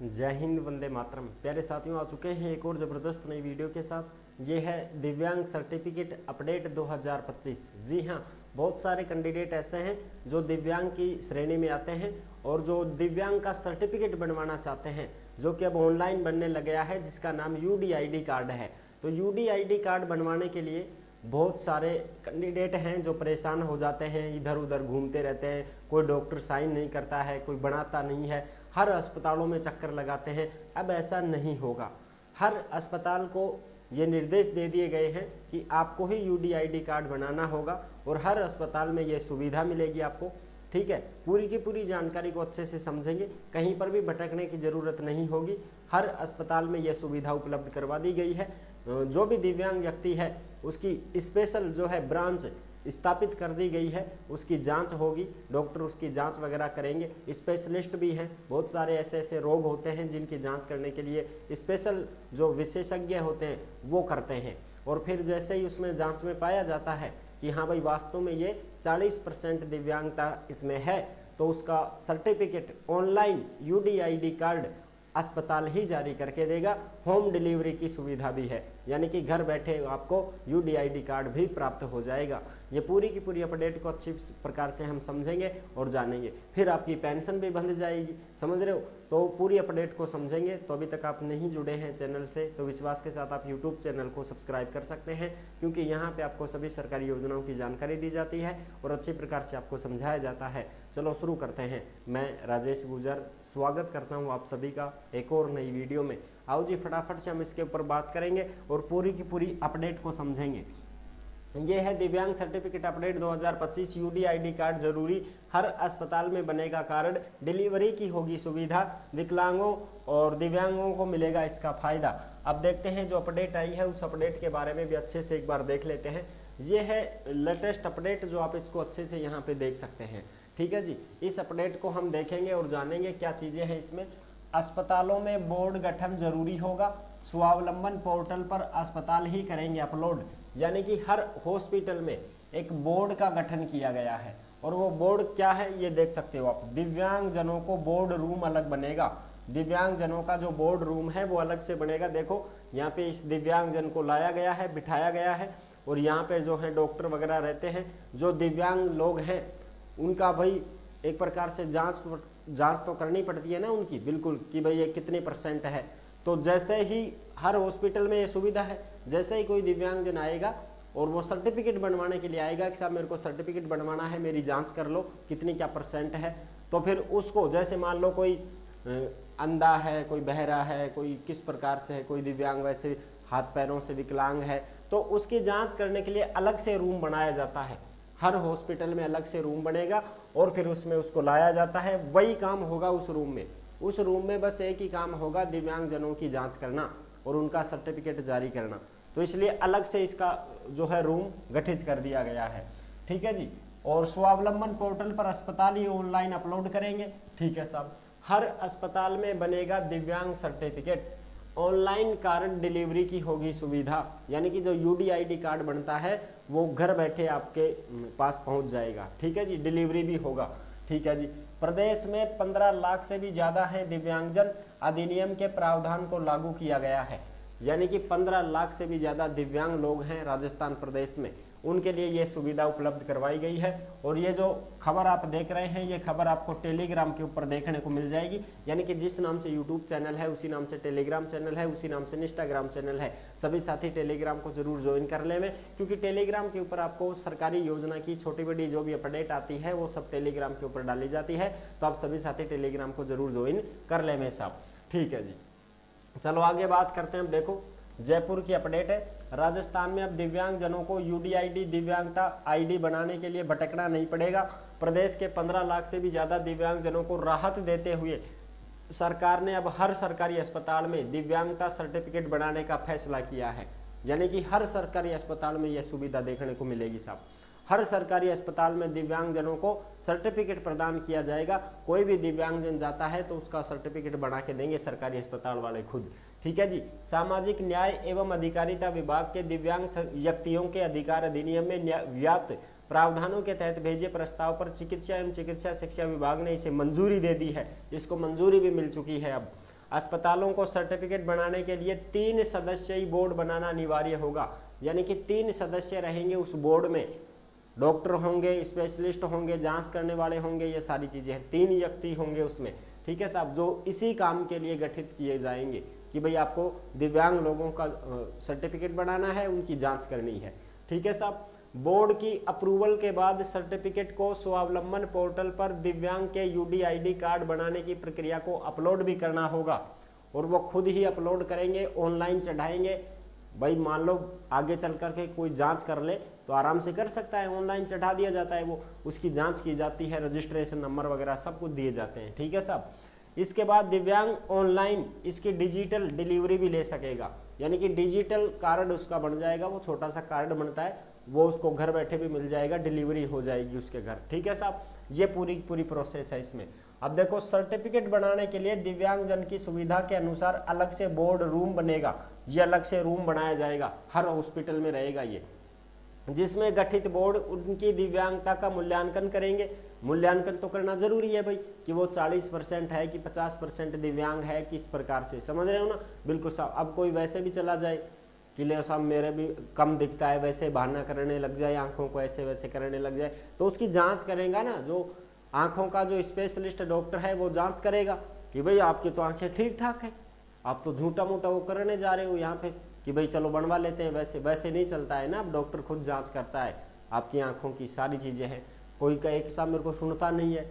जय हिंद, वंदे मातरम। प्यारे साथियों, आ चुके हैं एक और ज़बरदस्त नई वीडियो के साथ। ये है दिव्यांग सर्टिफिकेट अपडेट 2025। जी हाँ, बहुत सारे कैंडिडेट ऐसे हैं जो दिव्यांग की श्रेणी में आते हैं और जो दिव्यांग का सर्टिफिकेट बनवाना चाहते हैं, जो कि अब ऑनलाइन बनने लग गया है, जिसका नाम UDID कार्ड है। तो UDID कार्ड बनवाने के लिए बहुत सारे कैंडिडेट हैं जो परेशान हो जाते हैं, इधर उधर घूमते रहते हैं। कोई डॉक्टर साइन नहीं करता है, कोई बनाता नहीं है, हर अस्पतालों में चक्कर लगाते हैं। अब ऐसा नहीं होगा। हर अस्पताल को ये निर्देश दे दिए गए हैं कि आपको ही UDID कार्ड बनाना होगा और हर अस्पताल में ये सुविधा मिलेगी आपको। ठीक है, पूरी की पूरी जानकारी को अच्छे से समझेंगे, कहीं पर भी भटकने की ज़रूरत नहीं होगी। हर अस्पताल में यह सुविधा उपलब्ध करवा दी गई है। जो भी दिव्यांग व्यक्ति है उसकी स्पेशल जो है ब्रांच स्थापित कर दी गई है, उसकी जांच होगी, डॉक्टर उसकी जांच वगैरह करेंगे। स्पेशलिस्ट भी हैं, बहुत सारे ऐसे ऐसे रोग होते हैं जिनकी जांच करने के लिए स्पेशल जो विशेषज्ञ होते हैं वो करते हैं। और फिर जैसे ही उसमें जांच में पाया जाता है कि हाँ भाई वास्तव में ये 40% दिव्यांगता इसमें है, तो उसका सर्टिफिकेट ऑनलाइन UDID कार्ड अस्पताल ही जारी करके देगा। होम डिलीवरी की सुविधा भी है, यानी कि घर बैठे आपको UDID कार्ड भी प्राप्त हो जाएगा। ये पूरी की पूरी अपडेट को अच्छी प्रकार से हम समझेंगे और जानेंगे। फिर आपकी पेंशन भी बंध जाएगी, समझ रहे हो। तो पूरी अपडेट को समझेंगे। तो अभी तक आप नहीं जुड़े हैं चैनल से तो विश्वास के साथ आप YouTube चैनल को सब्सक्राइब कर सकते हैं, क्योंकि यहाँ पे आपको सभी सरकारी योजनाओं की जानकारी दी जाती है और अच्छी प्रकार से आपको समझाया जाता है। चलो शुरू करते हैं। मैं राजेश गुजर स्वागत करता हूँ आप सभी का एक और नई वीडियो में। आओ जी, फटाफट से हम इसके ऊपर बात करेंगे और पूरी की पूरी अपडेट को समझेंगे। ये है दिव्यांग सर्टिफिकेट अपडेट 2025। UDID कार्ड जरूरी, हर अस्पताल में बनेगा कार्ड, डिलीवरी की होगी सुविधा, विकलांगों और दिव्यांगों को मिलेगा इसका फायदा। अब देखते हैं जो अपडेट आई है उस अपडेट के बारे में भी अच्छे से एक बार देख लेते हैं। ये है लेटेस्ट अपडेट, जो आप इसको अच्छे से यहाँ पे देख सकते हैं। ठीक है जी, इस अपडेट को हम देखेंगे और जानेंगे क्या चीजें हैं इसमें। अस्पतालों में बोर्ड गठन जरूरी होगा, स्वावलंबन पोर्टल पर अस्पताल ही करेंगे अपलोड। यानी कि हर हॉस्पिटल में एक बोर्ड का गठन किया गया है और वो बोर्ड क्या है ये देख सकते हो आप। दिव्यांग जनों को बोर्ड रूम अलग बनेगा, दिव्यांग जनों का जो बोर्ड रूम है वो अलग से बनेगा। देखो यहाँ पे इस दिव्यांग जन को लाया गया है, बिठाया गया है और यहाँ पे जो है डॉक्टर वगैरह रहते हैं। जो दिव्यांग लोग हैं उनका भाई एक प्रकार से जांच तो करनी पड़ती है ना उनकी, बिल्कुल, कि भाई ये कितने % है। तो जैसे ही हर हॉस्पिटल में ये सुविधा है, जैसे ही कोई दिव्यांगजन आएगा और वो सर्टिफिकेट बनवाने के लिए आएगा कि साहब मेरे को सर्टिफिकेट बनवाना है, मेरी जांच कर लो कितनी क्या % है, तो फिर उसको जैसे मान लो कोई अंधा है, कोई बहरा है, कोई किस प्रकार से है, कोई दिव्यांग वैसे हाथ पैरों से विकलांग है, तो उसकी जाँच करने के लिए अलग से रूम बनाया जाता है। हर हॉस्पिटल में अलग से रूम बनेगा और फिर उसमें उसको लाया जाता है। वही काम होगा उस रूम में। उस रूम में बस एक ही काम होगा, दिव्यांगजनों की जांच करना और उनका सर्टिफिकेट जारी करना। तो इसलिए अलग से इसका जो है रूम गठित कर दिया गया है। ठीक है जी। और स्वावलंबन पोर्टल पर अस्पताल ही ऑनलाइन अपलोड करेंगे। ठीक है साहब, हर अस्पताल में बनेगा दिव्यांग सर्टिफिकेट, ऑनलाइन कार्ड डिलीवरी की होगी सुविधा। यानी कि जो UDID कार्ड बनता है वो घर बैठे आपके पास पहुंच जाएगा। ठीक है जी, डिलीवरी भी होगा। ठीक है जी। प्रदेश में 15 लाख से भी ज़्यादा है दिव्यांगजन, अधिनियम के प्रावधान को लागू किया गया है। यानी कि 15 लाख से भी ज़्यादा दिव्यांग लोग हैं राजस्थान प्रदेश में, उनके लिए ये सुविधा उपलब्ध करवाई गई है। और ये जो खबर आप देख रहे हैं, ये खबर आपको टेलीग्राम के ऊपर देखने को मिल जाएगी। यानी कि जिस नाम से YouTube चैनल है उसी नाम से टेलीग्राम चैनल है, उसी नाम से इंस्टाग्राम चैनल है। सभी साथी टेलीग्राम को जरूर ज्वाइन कर ले में, क्योंकि टेलीग्राम के ऊपर आपको सरकारी योजना की छोटी बड़ी जो भी अपडेट आती है वो सब टेलीग्राम के ऊपर डाली जाती है। तो आप सभी साथी टेलीग्राम को जरूर ज्वाइन कर ले में साहब। ठीक है जी, चलो आगे बात करते हैं। अब देखो जयपुर की अपडेट है। राजस्थान में अब दिव्यांग जनों को UDID दिव्यांगता ID बनाने के लिए भटकना नहीं पड़ेगा। प्रदेश के 15 लाख से भी ज़्यादा दिव्यांग जनों को राहत देते हुए सरकार ने अब हर सरकारी अस्पताल में दिव्यांगता सर्टिफिकेट बनाने का फैसला किया है। यानी कि हर सरकारी अस्पताल में यह सुविधा देखने को मिलेगी साहब। हर सरकारी अस्पताल में दिव्यांगजनों को सर्टिफिकेट प्रदान किया जाएगा। कोई भी दिव्यांगजन जाता है तो उसका सर्टिफिकेट बना के देंगे सरकारी अस्पताल वाले खुद। ठीक है जी। सामाजिक न्याय एवं अधिकारिता विभाग के दिव्यांग व्यक्तियों के अधिकार अधिनियम में व्याप्त प्रावधानों के तहत भेजे प्रस्ताव पर चिकित्सा एवं चिकित्सा शिक्षा विभाग ने इसे मंजूरी दे दी है। इसको मंजूरी भी मिल चुकी है। अब अस्पतालों को सर्टिफिकेट बनाने के लिए 3 सदस्यीय बोर्ड बनाना अनिवार्य होगा, यानी कि 3 सदस्य रहेंगे उस बोर्ड में। डॉक्टर होंगे, स्पेशलिस्ट होंगे, जांच करने वाले होंगे, ये सारी चीजें हैं। 3 व्यक्ति होंगे उसमें, ठीक है साहब, जो इसी काम के लिए गठित किए जाएंगे कि भाई आपको दिव्यांग लोगों का सर्टिफिकेट बनाना है, उनकी जांच करनी है, ठीक है साहब। बोर्ड की अप्रूवल के बाद सर्टिफिकेट को स्वावलंबन पोर्टल पर दिव्यांग के यूडीआईडी कार्ड बनाने की प्रक्रिया को अपलोड भी करना होगा, और वो खुद ही अपलोड करेंगे, ऑनलाइन चढ़ाएंगे। भाई मान लो आगे चल करके कोई जांच कर ले तो आराम से कर सकता है, ऑनलाइन चढ़ा दिया जाता है, वो उसकी जांच की जाती है, रजिस्ट्रेशन नंबर वगैरह सब कुछ दिए जाते हैं, ठीक है साहब। इसके बाद दिव्यांग ऑनलाइन इसकी डिजिटल डिलीवरी भी ले सकेगा, यानी कि डिजिटल कार्ड उसका बन जाएगा, वो छोटा सा कार्ड बनता है, वो उसको घर बैठे भी मिल जाएगा, डिलीवरी हो जाएगी उसके घर, ठीक है साहब। ये पूरी प्रोसेस है इसमें। अब देखो, सर्टिफिकेट बनाने के लिए दिव्यांगजन की सुविधा के अनुसार अलग से बोर्ड रूम बनेगा, ये अलग से रूम बनाया जाएगा, हर हॉस्पिटल में रहेगा ये, जिसमें गठित बोर्ड उनकी दिव्यांगता का मूल्यांकन करेंगे। मूल्यांकन तो करना जरूरी है भाई, कि वो 40% है कि 50% दिव्यांग है, किस प्रकार से, समझ रहे हो ना, बिल्कुल साहब। अब कोई वैसे भी चला जाए कि ले साहब मेरे भी कम दिखता है, वैसे बहाना करने लग जाए, आंखों को ऐसे वैसे करने लग जाए, तो उसकी जांच करेगा ना, जो आंखों का जो स्पेशलिस्ट डॉक्टर है वो जांच करेगा कि भाई आपकी तो आंखें ठीक ठाक है, आप तो झूठा मूठा वो करने जा रहे हो यहाँ पे कि भाई चलो बनवा लेते हैं, वैसे नहीं चलता है ना। अब डॉक्टर खुद जांच करता है आपकी आंखों की सारी चीज़ें हैं। कोई का एक साहब मेरे को सुनता नहीं है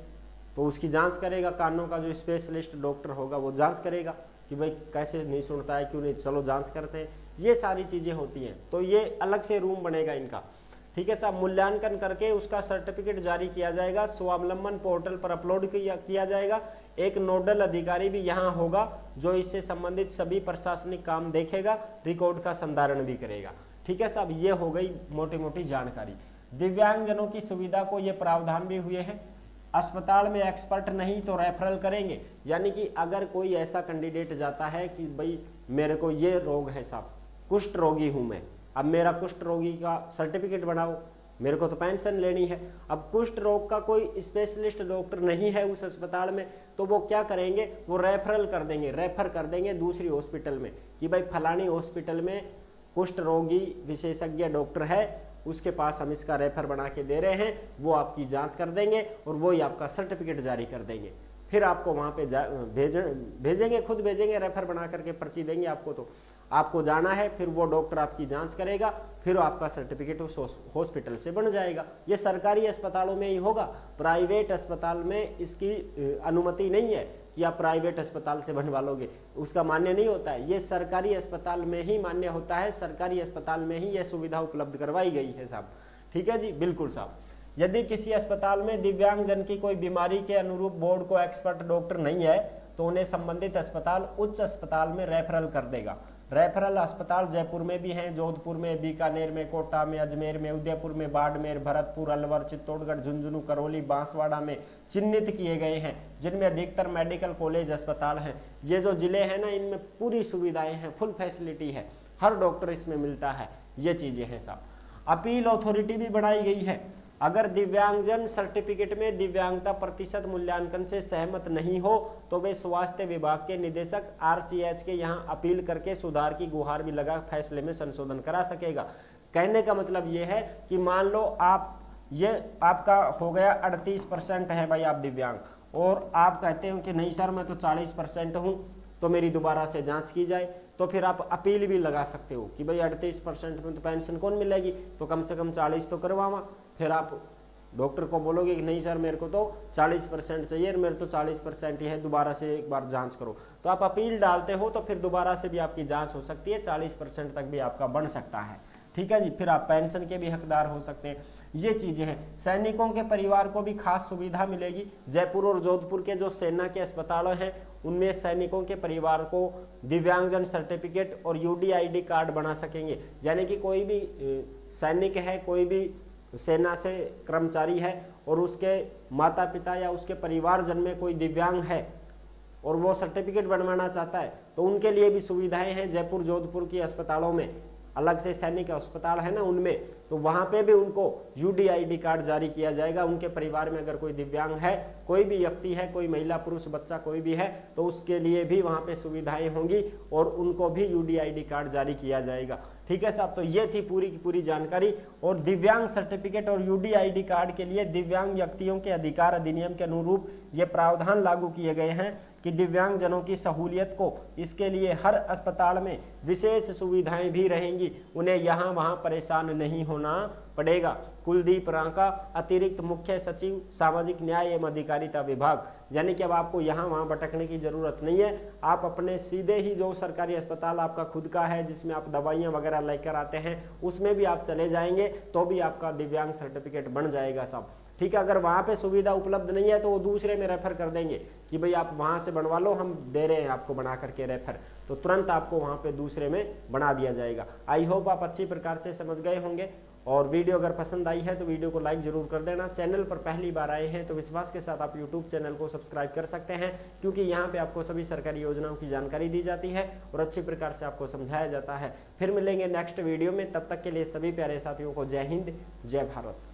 तो उसकी जांच करेगा, कानों का जो स्पेशलिस्ट डॉक्टर होगा वो जांच करेगा कि भाई कैसे नहीं सुनता है, क्यों नहीं, चलो जांच करते हैं। ये सारी चीज़ें होती हैं, तो ये अलग से रूम बनेगा इनका, ठीक है साहब। मूल्यांकन करके उसका सर्टिफिकेट जारी किया जाएगा, स्वावलंबन पोर्टल पर अपलोड किया जाएगा। एक नोडल अधिकारी भी यहाँ होगा जो इससे संबंधित सभी प्रशासनिक काम देखेगा, रिकॉर्ड का संधारण भी करेगा, ठीक है साहब। ये हो गई मोटी मोटी जानकारी। दिव्यांगजनों की सुविधा को ये प्रावधान भी हुए हैं, अस्पताल में एक्सपर्ट नहीं तो रेफरल करेंगे, यानी कि अगर कोई ऐसा कैंडिडेट जाता है कि भाई मेरे को ये रोग है साहब, कुष्ठ रोगी हूँ मैं, अब मेरा कुष्ठ रोगी का सर्टिफिकेट बनाओ, मेरे को तो पेंशन लेनी है। अब कुष्ठ रोग का कोई स्पेशलिस्ट डॉक्टर नहीं है उस अस्पताल में, तो वो क्या करेंगे, वो रेफर कर देंगे दूसरी हॉस्पिटल में कि भाई फलानी हॉस्पिटल में कुष्ठ रोगी विशेषज्ञ डॉक्टर है, उसके पास हम इसका रेफर बना के दे रहे हैं, वो आपकी जांच कर देंगे और वो ही आपका सर्टिफिकेट जारी कर देंगे। फिर आपको वहाँ पे भेजेंगे, खुद भेजेंगे, रेफर बना करके पर्ची देंगे आपको, तो आपको जाना है, फिर वो डॉक्टर आपकी जांच करेगा, फिर आपका सर्टिफिकेट उस हॉस्पिटल से बन जाएगा। ये सरकारी अस्पतालों में ही होगा, प्राइवेट अस्पताल में इसकी अनुमति नहीं है कि आप प्राइवेट अस्पताल से बनवा लोगे, उसका मान्य नहीं होता है। ये सरकारी अस्पताल में ही मान्य होता है, सरकारी अस्पताल में ही यह सुविधा उपलब्ध करवाई गई है साहब, ठीक है जी, बिल्कुल साहब। यदि किसी अस्पताल में दिव्यांगजन की कोई बीमारी के अनुरूप बोर्ड को एक्सपर्ट डॉक्टर नहीं है तो उन्हें संबंधित अस्पताल उच्च अस्पताल में रेफरल कर देगा। रेफरल अस्पताल जयपुर में भी हैं, जोधपुर में, बीकानेर में, कोटा में, अजमेर में, उदयपुर में, बाड़मेर, भरतपुर, अलवर, चित्तौड़गढ़, झुंझुनू, करौली, बांसवाड़ा में चिन्हित किए गए हैं, जिनमें अधिकतर मेडिकल कॉलेज अस्पताल हैं। ये जो जिले हैं ना, इनमें पूरी सुविधाएं हैं, फुल फैसिलिटी है, हर डॉक्टर इसमें मिलता है, ये चीज़ें हैं साहब। अपील अथॉरिटी भी बनाई गई है। अगर दिव्यांगजन सर्टिफिकेट में दिव्यांगता प्रतिशत मूल्यांकन से सहमत नहीं हो तो वे स्वास्थ्य विभाग के निदेशक RCH के यहाँ अपील करके सुधार की गुहार भी लगा फैसले में संशोधन करा सकेगा। कहने का मतलब ये है कि मान लो आपका हो गया 38% है भाई, आप दिव्यांग, और आप कहते हो कि नहीं सर मैं तो 40% हूँ, तो मेरी दोबारा से जांच की जाए, तो फिर आप अपील भी लगा सकते हो कि भाई 38% में तो पेंशन कौन मिलेगी, तो कम से कम 40 तो करवावा। फिर आप डॉक्टर को बोलोगे कि नहीं सर मेरे को तो 40% चाहिए, मेरे तो 40% ही है, दोबारा से एक बार जांच करो, तो आप अपील डालते हो तो फिर दोबारा से भी आपकी जांच हो सकती है, 40% तक भी आपका बन सकता है, ठीक है जी। फिर आप पेंशन के भी हकदार हो सकते हैं, ये चीज़ें हैं। सैनिकों के परिवार को भी खास सुविधा मिलेगी। जयपुर और जोधपुर के जो सेना के अस्पताल हैं उनमें सैनिकों के परिवार को दिव्यांगजन सर्टिफिकेट और UDID कार्ड बना सकेंगे, यानी कि कोई भी सैनिक है, कोई भी सेना से कर्मचारी है और उसके माता पिता या उसके परिवारजन में कोई दिव्यांग है और वो सर्टिफिकेट बनवाना चाहता है, तो उनके लिए भी सुविधाएं हैं। जयपुर जोधपुर के अस्पतालों में अलग से सैनिक अस्पताल है ना, उनमें तो वहाँ पे भी उनको UDID कार्ड जारी किया जाएगा। उनके परिवार में अगर कोई दिव्यांग है, कोई भी व्यक्ति है, कोई महिला पुरुष बच्चा कोई भी है, तो उसके लिए भी वहाँ पे सुविधाएं होंगी और उनको भी UDID कार्ड जारी किया जाएगा। ठीक है साहब, तो ये थी पूरी की पूरी जानकारी। और दिव्यांग सर्टिफिकेट और UDID कार्ड के लिए दिव्यांग व्यक्तियों के अधिकार अधिनियम के अनुरूप ये प्रावधान लागू किए गए हैं कि दिव्यांग जनों की सहूलियत को इसके लिए हर अस्पताल में विशेष सुविधाएं भी रहेंगी, उन्हें यहाँ वहाँ परेशान नहीं होना पड़ेगा। कुलदीप रांका, अतिरिक्त मुख्य सचिव सामाजिक न्याय एवं अधिकारिता विभाग। यानी कि अब आपको यहाँ वहाँ भटकने की जरूरत नहीं है, आप अपने सीधे ही जो सरकारी अस्पताल आपका खुद का है जिसमें आप दवाइयाँ वगैरह लेकर आते हैं उसमें भी आप चले जाएंगे तो भी आपका दिव्यांग सर्टिफिकेट बन जाएगा साहब। ठीक है, अगर वहाँ पे सुविधा उपलब्ध नहीं है तो वो दूसरे में रेफर कर देंगे कि भाई आप वहाँ से बनवा लो, हम दे रहे हैं आपको बना करके रेफर, तो तुरंत आपको वहाँ पे दूसरे में बना दिया जाएगा। आई होप आप अच्छी प्रकार से समझ गए होंगे। और वीडियो अगर पसंद आई है तो वीडियो को लाइक जरूर कर देना। चैनल पर पहली बार आए हैं तो विश्वास के साथ आप यूट्यूब चैनल को सब्सक्राइब कर सकते हैं, क्योंकि यहाँ पे आपको सभी सरकारी योजनाओं की जानकारी दी जाती है और अच्छी प्रकार से आपको समझाया जाता है। फिर मिलेंगे नेक्स्ट वीडियो में, तब तक के लिए सभी प्यारे साथियों को जय हिंद, जय भारत।